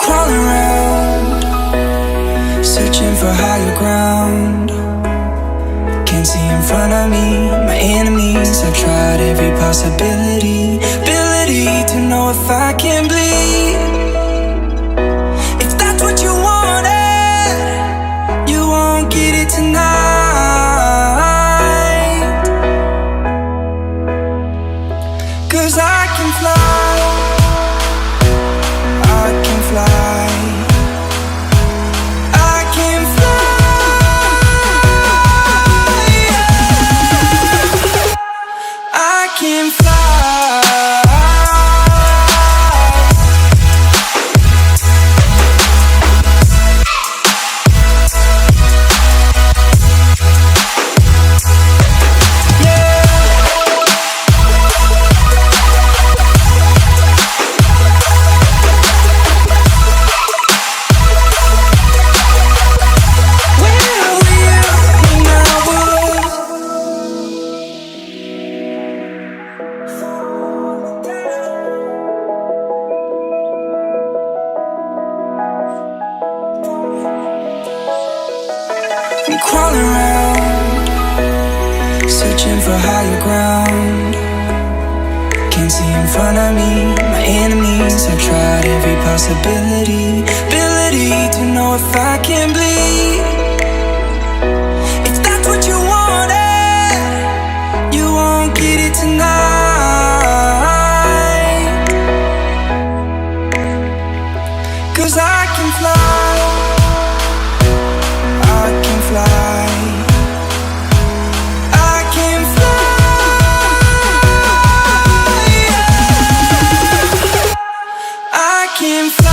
crawling around, searching for higher ground. Can't see in front of me, my enemies. I've tried every possibility, ability to know if I can bleed. If that's what you wanted, you won't get it tonight. 'Cause I can fly, I can fly, I can fly, yeah. I can fly. I'm crawling around, searching for higher ground. Can't see in front of me, my enemies. I've tried every possibility, ability to know if I can bleed. If that's what you wanted, you won't get it tonight. 'Cause I can fly, I can fly, I can fly, yeah. I can fly.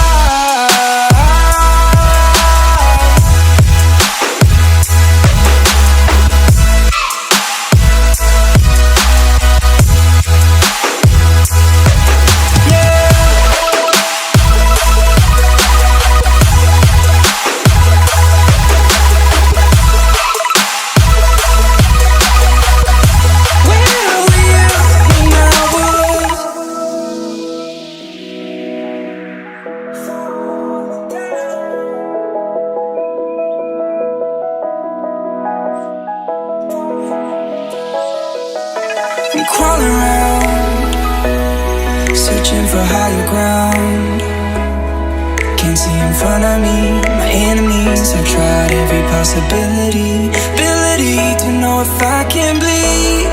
I'm crawling around, searching for higher ground. Can't see in front of me, my enemies. I've tried every possibility, ability to know if I can bleed.